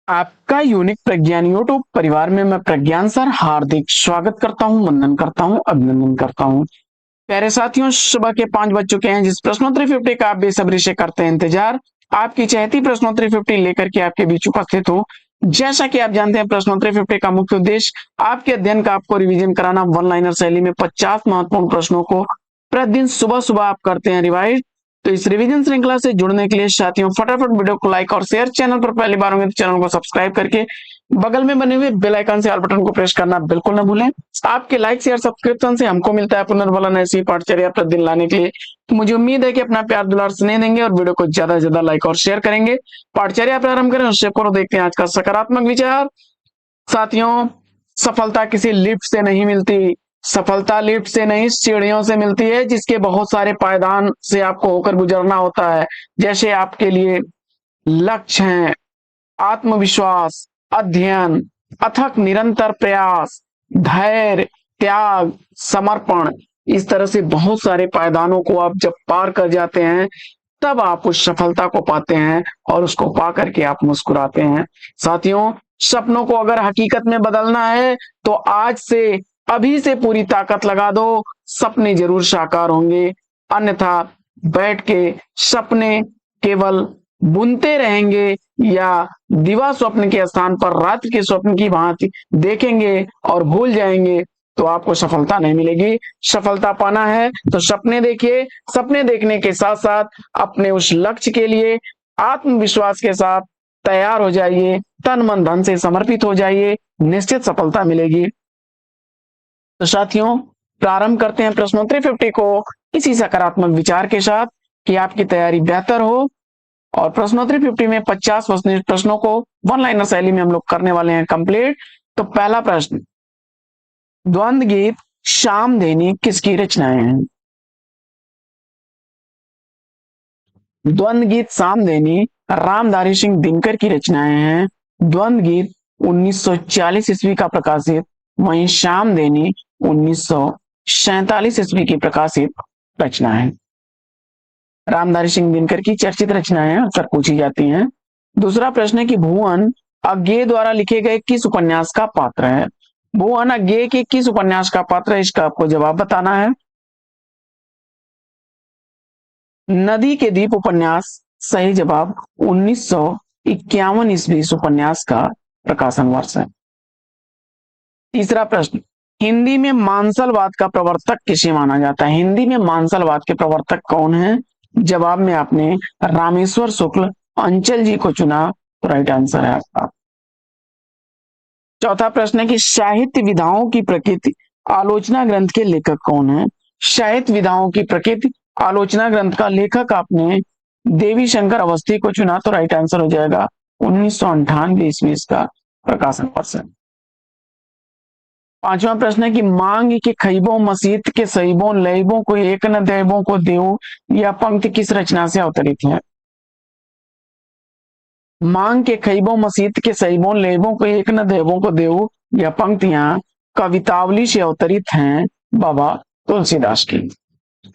आपका यूनिक प्रज्ञान यूट्यूब परिवार में मैं प्रज्ञान सर हार्दिक स्वागत करता हूं, वंदन करता हूं, अभिनंदन करता हूं। प्यारे साथियों, सुबह के 5 बज चुके हैं। जिस प्रश्नोत्तरी 50 का आप बेसब्री से करते हैं इंतजार, आपकी चहती प्रश्नोत्तरी 50 लेकर के आपके बीच उपस्थित हो। जैसा कि आप जानते हैं, प्रश्नोत्तरी 50 का मुख्य उद्देश्य आपके अध्ययन का आपको रिवीजन कराना। वन लाइनर शैली में 50 महत्वपूर्ण प्रश्नों को प्रतिदिन सुबह सुबह आप करते हैं रिवाइज। तो इस रिवीजन श्रृंखला से जुड़ने के लिए साथियों, फटाफट वीडियो को लाइक और शेयर, चैनल पर पहली बार होंगे तो चैनल को सब्सक्राइब करके बगल में बने हुए बेल आइकन से ऑल बटन को प्रेस करना बिल्कुल न भूलें। आपके लाइक शेयर सब्सक्रिप्शन से हमको मिलता है पुनर्बलन ऐसी पाठचर्या प्रतिदिन लाने के लिए। तो मुझे उम्मीद है कि अपना प्यार दुलार स्नेह देंगे और वीडियो को ज्यादा से ज्यादा लाइक और शेयर करेंगे। पाठचर्या प्रारंभ करें उससे पूर्व देखते हैं आज का सकारात्मक विचार। साथियों, सफलता किसी लिफ्ट से नहीं मिलती, सफलता लिफ्ट से नहीं सीढ़ियों से मिलती है, जिसके बहुत सारे पायदान से आपको होकर गुजरना होता है। जैसे आपके लिए लक्ष्य हैं, आत्मविश्वास, अध्ययन, अथक निरंतर प्रयास, धैर्य, त्याग, समर्पण। इस तरह से बहुत सारे पायदानों को आप जब पार कर जाते हैं, तब आप उस सफलता को पाते हैं और उसको पा करके आप मुस्कुराते हैं। साथियों, सपनों को अगर हकीकत में बदलना है तो आज से, अभी से पूरी ताकत लगा दो, सपने जरूर साकार होंगे। अन्यथा बैठ के सपने केवल बुनते रहेंगे या दिवा स्वप्न के स्थान पर रात्रि के स्वप्न की भांति देखेंगे और भूल जाएंगे, तो आपको सफलता नहीं मिलेगी। सफलता पाना है तो सपने देखिए, सपने देखने के साथ साथ अपने उस लक्ष्य के लिए आत्मविश्वास के साथ तैयार हो जाइए, तन मन धन से समर्पित हो जाइए, निश्चित सफलता मिलेगी। तो साथियों, प्रारंभ करते हैं प्रश्नोत्तरी 50 को इसी सकारात्मक विचार के साथ कि आपकी तैयारी बेहतर हो। और प्रश्नोत्तरी 50 में 50 प्रश्नों को वन लाइनर शैली में हम लोग करने वाले हैं कंप्लीट। तो पहला प्रश्न, द्वंद्व गीत श्यामधेनी किसकी रचनाएं हैं? द्वंद्व गीत श्यामधेनी रामधारी सिंह दिनकर की रचनाएं हैं। द्वंद्व गीत 1940 ईस्वी का प्रकाशित, वहीं श्यामधेनी 1947 ईस्वी की प्रकाशित रचना है। रामधारी सिंह दिनकर की चर्चित रचनाएं अक्सर पूछी जाती हैं। दूसरा प्रश्न है कि भुवन अज्ञे द्वारा लिखे गए किस उपन्यास का पात्र है? भुवन अज्ञे के किस उपन्यास का पात्र है, इसका आपको जवाब बताना है। नदी के द्वीप उपन्यास सही जवाब। 1951 ईस्वी इस उपन्यास का प्रकाशन वर्ष है। तीसरा प्रश्न, हिंदी में मानसलवाद का प्रवर्तक किसे माना जाता है? हिंदी में मानसलवाद के प्रवर्तक कौन है? जवाब में आपने रामेश्वर शुक्ल अंचल जी को चुना, तो राइट आंसर है आपका। चौथा प्रश्न है कि साहित्य विधाओं की प्रकृति आलोचना ग्रंथ के लेखक कौन है? साहित्य विधाओं की प्रकृति आलोचना ग्रंथ का लेखक आपने देवी शंकर अवस्थी को चुना, तो राइट आंसर हो जाएगा 1998 ईस्वी इसका प्रकाशन वर्ष है। पांचवा प्रश्न है कि मांग के खईबों मसीत के सहीबों लईबों को एक न देवों को देव, यह पंक्ति किस रचना से अवतरित है? मांग के खईबों मसीत के सहीबों लेबों को एक न देवों को देव, यह पंक्तियां कवितावली से अवतरित हैं बाबा तुलसीदास की।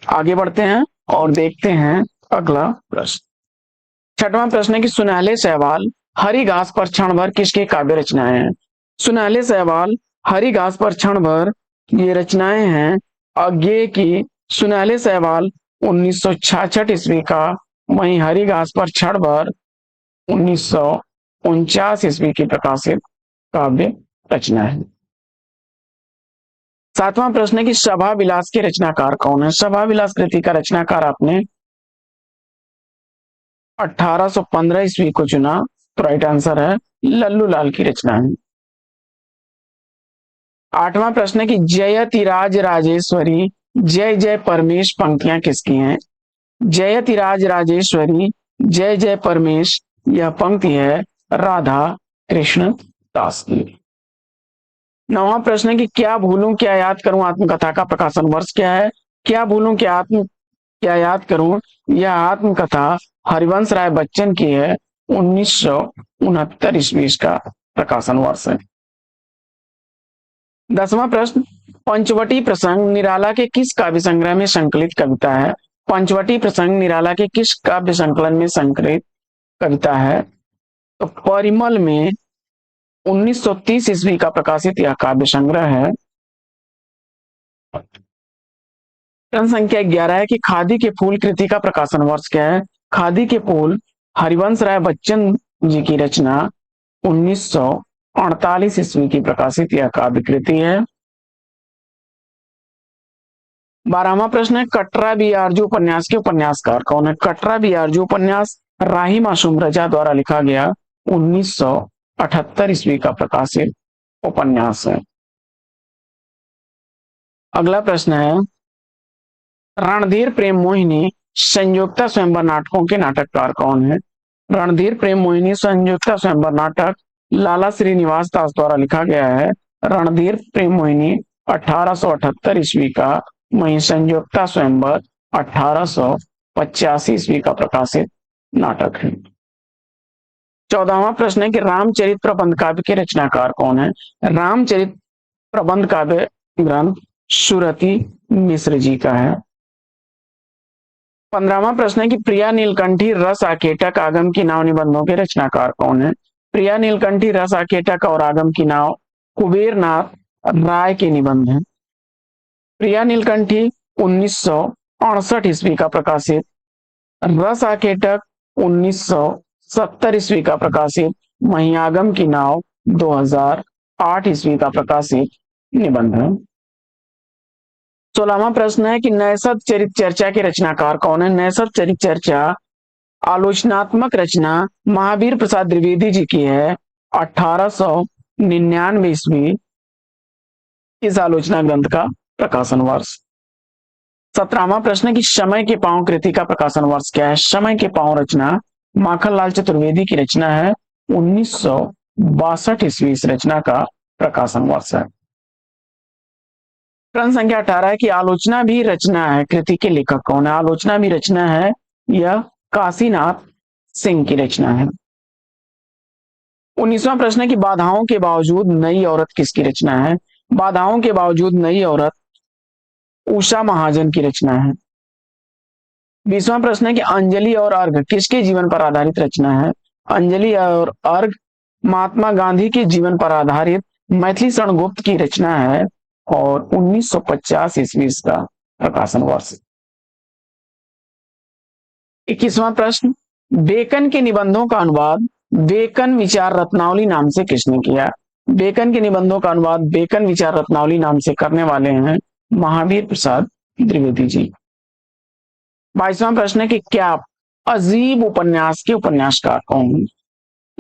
आगे बढ़ते हैं और देखते हैं अगला प्रश्न। छठवां प्रश्न है कि सुनहले सहवाल हरी घास पर क्षण भर किसकी काव्य रचनाएं हैं? सुनहले सहवाल हरी घास पर क्षण भर, ये रचनाएं हैं अज्ञे की। सुनहले सहवाल 1966 ईस्वी का, वहीं हरी घास पर क्षण भर 1949 ईस्वी की प्रकाशित काव्य रचना है। सातवां प्रश्न है कि सभा विलास के रचनाकार कौन है? सभा विलास कृति का रचनाकार आपने 1815 ईस्वी को चुना, तो राइट आंसर है लल्लू लाल की रचना है। आठवां प्रश्न है कि जयति राज राजेश्वरी जय जय परमेश पंक्तियां किसकी हैं? जयति राज राजेश्वरी जय जय परमेश, यह पंक्ति है राधा कृष्ण दास की। नौवां प्रश्न है कि क्या भूलूं क्या याद करूं आत्मकथा का प्रकाशन वर्ष क्या है? क्या भूलूं क्या याद करूं, यह आत्मकथा हरिवंश राय बच्चन की है। 1969 ईस्वी इसका प्रकाशन वर्ष है। 10वां प्रश्न, पंचवटी प्रसंग निराला के किस काव्य संग्रह में संकलित कविता है? पंचवटी प्रसंग निराला के किस काव्य संकलन में संकलित कविता है? तो परिमल में 1930 ईस्वी का प्रकाशित यह काव्य संग्रह है। प्रश्न संख्या 11 है कि खादी के फूल कृति का प्रकाशन वर्ष क्या है। खादी के फूल हरिवंश राय बच्चन जी की रचना 1948 ईस्वी की प्रकाशित यह काव्य कृति है। 12वां प्रश्न है कटरा बियार्जू उपन्यास के उपन्यासकार कौन है। कटरा बियार्जू उपन्यास राही मासूम रजा द्वारा लिखा गया 1978 ईस्वी का प्रकाशित उपन्यास है। अगला प्रश्न है रणधीर प्रेम मोहिनी संयुक्ता स्वयंवर नाटकों के नाटककार कौन है। रणधीर प्रेम मोहिनी संयुक्ता स्वयंवर नाटक लाला श्रीनिवास दास द्वारा लिखा गया है। रणधीर प्रेम मोहिनी 1878 ईस्वी का, वहीं संयुक्ता स्वयंवर 1885 ईस्वी का प्रकाशित नाटक है। 14वां प्रश्न है कि रामचरित प्रबंध काव्य के रचनाकार कौन है। रामचरित प्रबंध काव्य ग्रंथ सुरति मिश्र जी का है। 15वां प्रश्न है कि प्रिया नीलकंठी रस आकेटक आगम की नाव निबंधों के रचनाकार कौन है। प्रिया नीलकंठी रस आकेटक और आगम की नाव कुबेर नाथ राय के निबंध हैं। प्रिया नीलकंठी 1968 ईस्वी का प्रकाशित, रस आकेटक 1970 ईस्वी का प्रकाशित, वहीं आगम की नाव 2008 ईस्वी का प्रकाशित निबंध है। 16वां प्रश्न है कि नैषध चरित चर्चा के रचनाकार कौन है। नैषध चरित चर्चा आलोचनात्मक रचना महावीर प्रसाद द्विवेदी जी की है 1899 ईस्वी इस आलोचना ग्रंथ का प्रकाशन वर्ष। 17वां प्रश्न है कि समय के पांव कृति का प्रकाशन वर्ष क्या है। समय के पांव रचना माखनलाल चतुर्वेदी की रचना है 1962 ईस्वी इस रचना का प्रकाशन वर्ष है। प्रश्न संख्या 18 है कि आलोचना भी रचना है कृति के लेखक कौन है। आलोचना भी रचना है, यह काशीनाथ सिंह की रचना है। 19वां प्रश्न है कि बाधाओं के बावजूद नई औरत किसकी रचना है। बाधाओं के बावजूद नई औरत उषा महाजन की रचना है। 20वां प्रश्न है कि अंजलि और अर्घ किसके जीवन पर आधारित रचना है। अंजलि और अर्घ महात्मा गांधी के जीवन पर आधारित मैथिली शरण गुप्त की रचना है और 1950 ईस्वी इसका प्रकाशन वर्ष। 21वां प्रश्न, बेकन के निबंधों का अनुवाद बेकन विचार रत्नावली नाम से किसने किया। बेकन के निबंधों का अनुवाद बेकन विचार रत्नावली नाम से करने वाले हैं महावीर प्रसाद द्विवेदी जी। 22वां प्रश्न है कि क्या अजीब उपन्यास के उपन्यासकार कौन है।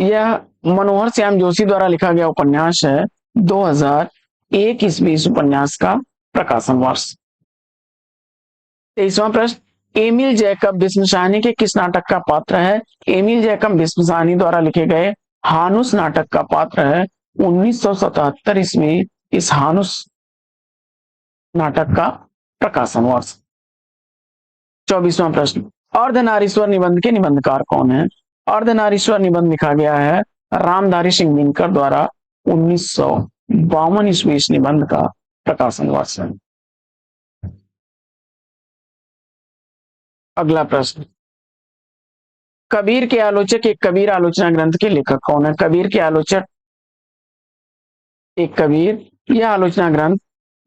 यह मनोहर श्याम जोशी द्वारा लिखा गया उपन्यास है 2001 ईस्वी इस उपन्यास का प्रकाशन वर्ष। 23वां प्रश्न, एमिल जैकब बिस्मसानी के किस नाटक का पात्र है। एमिल जैकब बिस्मसानी द्वारा लिखे गए हानुस नाटक का पात्र है 1977 ईस्वी इस हानुस नाटक का प्रकाशन वर्ष। 24वां प्रश्न, अर्धनारीश्वर निबंध के निबंधकार कौन है। अर्धनारीश्वर निबंध लिखा गया है रामधारी सिंह दिनकर द्वारा 1952 ईस्वी इस निबंध का प्रकाशन वर्ष है। अगला प्रश्न, कबीर के आलोचक एक कबीर आलोचना ग्रंथ के लेखक कौन है। कबीर के आलोचक एक कबीर, यह आलोचना ग्रंथ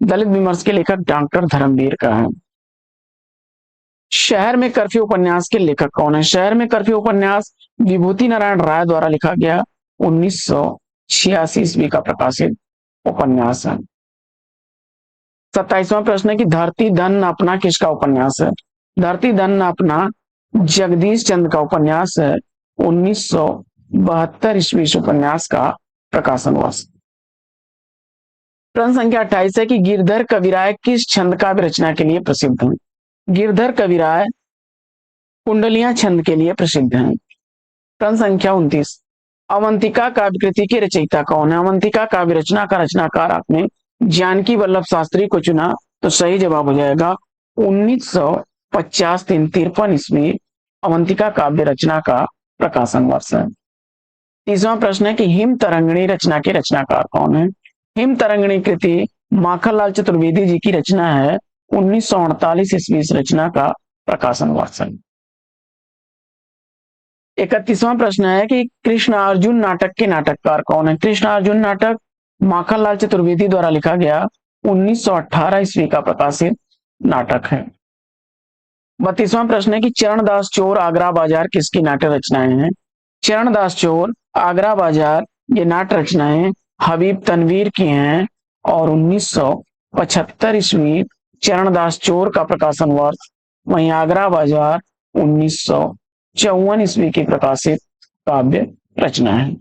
दलित विमर्श के लेखक डॉक्टर धर्मवीर का है। शहर में कर्फ्यू उपन्यास के लेखक कौन है। शहर में कर्फ्यू उपन्यास विभूति नारायण राय द्वारा लिखा गया 1986 ईस्वी का प्रकाशित उपन्यास है। 27वां प्रश्न है कि धरती धन अपना किसका उपन्यास है। धरती धन अपना जगदीश चंद्र का उपन्यास है 1972 ईस्वी इस उपन्यास का प्रकाशन वर्ष। प्रश्न संख्या 28 है कि गिरधर कविराय किस छंद काव्य रचना के लिए प्रसिद्ध हैं। गिरधर कविराय कुंडलियां छंद के लिए प्रसिद्ध हैं। प्रश्न संख्या 29, अवंतिका काव्य कृति के रचयिता कौन है। अवंतिका काव्य रचना का रचनाकार आपने जानकी वल्लभ शास्त्री को चुना तो सही जवाब हो जाएगा 1953 ईस्वी अवंतिका काव्य रचना का प्रकाशन वर्ष है। 30वां प्रश्न है कि हिम तरंगिणी रचना के रचनाकार कौन है। हिम तरंगिणी कृति माखनलाल चतुर्वेदी जी की रचना है 1948 ईस्वी इस रचना का प्रकाशन वर्ष है। 31वां प्रश्न है कि कृष्ण अर्जुन नाटक के नाटककार कौन है? कृष्ण अर्जुन नाटक माखनलाल चतुर्वेदी द्वारा लिखा गया 1918 ईस्वी का प्रकाशित नाटक है। 32वां प्रश्न है कि चरणदास चोर आगरा बाजार किसकी नाट्य रचनाएं हैं? चरणदास चोर आगरा बाजार ये नाट्य रचनाएं हबीब तनवीर की हैं और 1975 ईस्वी चरणदास चोर का प्रकाशन वर्ष, वहीं आगरा बाजार 1954 ईस्वी की प्रकाशित काव्य रचना है।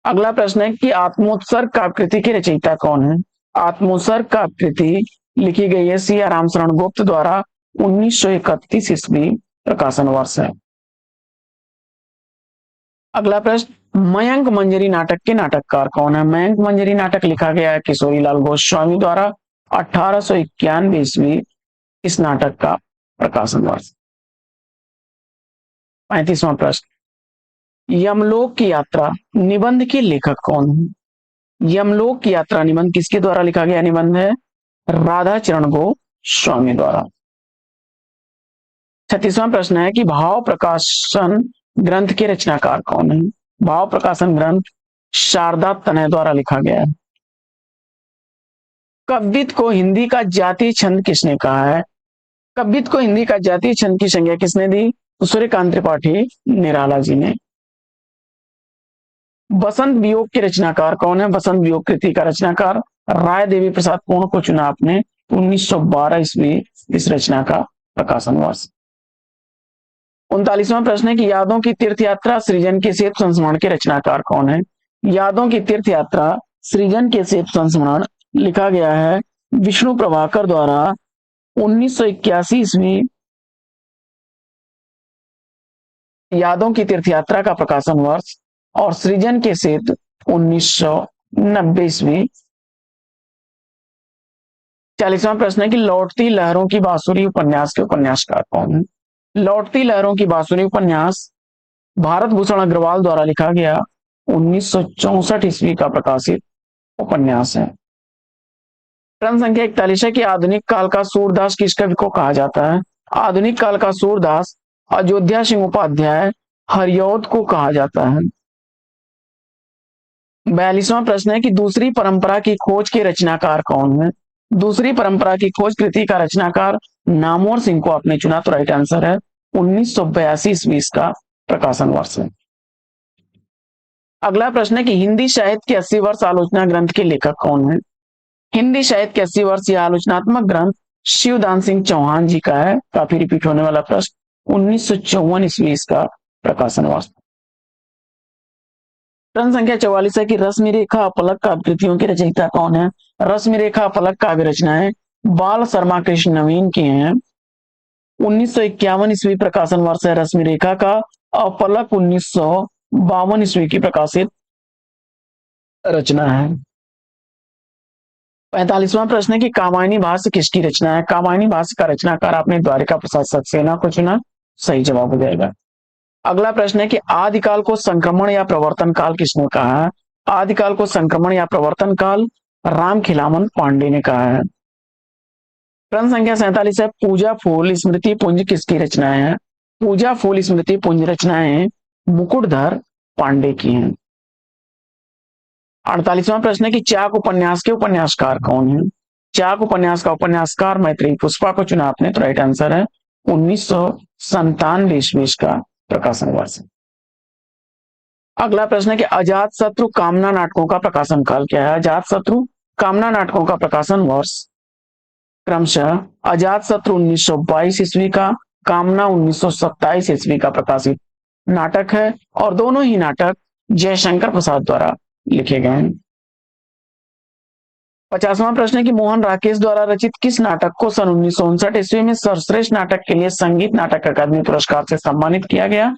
अगला प्रश्न है कि आत्मोत्सर्ग काव्यकृति के रचयिता कौन है? आत्मोत्सर्ग काव्यकृति लिखी गई है सिया राम शरण गुप्त द्वारा 1931 ईस्वी प्रकाशन वर्ष है। अगला प्रश्न, मयंक मंजरी नाटक के नाटककार कौन है? मयंक मंजरी नाटक लिखा गया है किशोरीलाल गोस्वामी द्वारा 1891 ईस्वी इस नाटक का प्रकाशन वर्ष। 35वां प्रश्न, यमलोक की यात्रा निबंध के लेखक कौन है? यमलोक की यात्रा निबंध किसके द्वारा लिखा गया निबंध है? राधा चरण गोस्वामी द्वारा। 36वां प्रश्न है कि भाव प्रकाशन ग्रंथ के रचनाकार कौन है? भाव प्रकाशन ग्रंथ शारदा तनय द्वारा लिखा गया है। कव्यित को हिंदी का जातीय छंद किसने कहा है? कव्यित को हिंदी का जातीय छंद की संज्ञा किसने दी? तो सूर्यकांत त्रिपाठी निराला जी ने। बसंत वियोग के रचनाकार कौन है? बसंत वियोग कृति का रचनाकार राय देवी प्रसाद पूर्ण को चुना आपने 1912 ईस्वी इस रचना का प्रकाशन वर्ष। 39वां प्रश्न है कि यादों की तीर्थ यात्रा सृजन के सेतु संस्मरण के रचनाकार कौन है? यादों की तीर्थ यात्रा सृजन के सेतु संस्मरण लिखा गया है विष्णु प्रभाकर द्वारा 1981 ईस्वी। यादों की तीर्थ यात्रा का प्रकाशन वर्ष और सृजन के सेतु 1990 ईस्वी। 40वां प्रश्न है कि लौटती लहरों की बांसुरी उपन्यास के उपन्यासकार कौन है? लौटती लहरों की बांसुरी उपन्यास भारत भूषण अग्रवाल द्वारा लिखा गया 1964 ईस्वी का प्रकाशित उपन्यास है। प्रश्न संख्या 41 है कि आधुनिक काल का सूरदास किस कवि को कहा जाता है? आधुनिक काल का सूरदास अयोध्या सिंह उपाध्याय हरिऔध को कहा जाता है। 42वां प्रश्न है कि दूसरी परंपरा की खोज के रचनाकार कौन है? दूसरी परंपरा की खोज कृति का रचनाकार नामवर सिंह को आपने चुना, तो राइट आंसर है 1982 ईस्वी का प्रकाशन वर्ष है। अगला प्रश्न है कि हिंदी साहित्य के 80 वर्ष आलोचना ग्रंथ के लेखक कौन है? हिंदी साहित्य के 80 वर्ष यह आलोचनात्मक ग्रंथ शिवदान सिंह चौहान जी का है। काफी रिपीट होने वाला प्रश्न 1954 ईस्वी का प्रकाशन वर्ष। प्रश्न संख्या 44 है कि रश्मि रेखा अपलक काव्य कृतियों के रचयिता कौन है? रश्मि रेखा अपलक काव्य रचनाएं बाल शर्मा कृष्ण नवीन की हैं। 1951 ईस्वी प्रकाशन वर्ष है रश्मि रेखा का। अपलक 1952 ईस्वी की प्रकाशित रचना है। 45वां प्रश्न है कि कामायनी भाष्य किसकी रचना है? कामायनी भाष्य का रचनाकार आपने द्वारिका प्रसाद सक्सेना को चुना, सही जवाब हो जाएगा। अगला प्रश्न है कि आदिकाल को संक्रमण या प्रवर्तन काल किसने कहा है? आदिकाल को संक्रमण या प्रवर्तन काल राम खिलावन पांडे ने कहा है। प्रश्न संख्या 47 है पूजा फूल स्मृति पुंज किसकी रचनाएं हैं? पूजा फूल स्मृति पुंज रचनाएं मुकुटधर पांडे की हैं। 48वां प्रश्न है कि चाक उपन्यास के उपन्यासकार कौन है? चाक उपन्यास का उपन्यासकार मैत्रेयी पुष्पा को चुना आपने, तो राइट आंसर है 1997 ईस्वी का प्रकाशन वर्ष। अगला प्रश्न है कि अजात शत्रु कामना नाटकों का प्रकाशन काल क्या है? अजात शत्रु कामना नाटकों का प्रकाशन वर्ष क्रमशः अजात शत्रु 1922 ईस्वी का, कामना 1927 ईस्वी का प्रकाशित नाटक है और दोनों ही नाटक जयशंकर प्रसाद द्वारा लिखे गए हैं। 50वां प्रश्न है कि मोहन राकेश द्वारा रचित किस नाटक को सन 1959 ईस्वी में सर्वश्रेष्ठ नाटक के लिए संगीत नाटक अकादमी पुरस्कार से सम्मानित किया गया?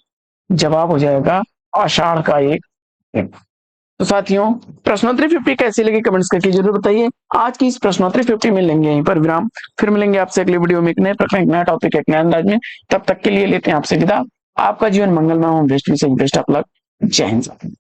जवाब हो जाएगा आषाढ़ का एक। तो साथियों प्रश्नोत्तरी 50 कैसी लगी कमेंट्स करके जरूर बताइए। आज की इस प्रश्नोत्तरी 50 में लेंगे यहीं पर विराम, फिर मिलेंगे आपसे अगली वीडियो में एक नए प्रश्न, एक नया टॉपिक, एक नए अंदाज में। तब तक के लिए लेते हैं आपसे विदा। आपका जीवन मंगलमय हो, बेस्ट ऑफ लक। जय हिंद।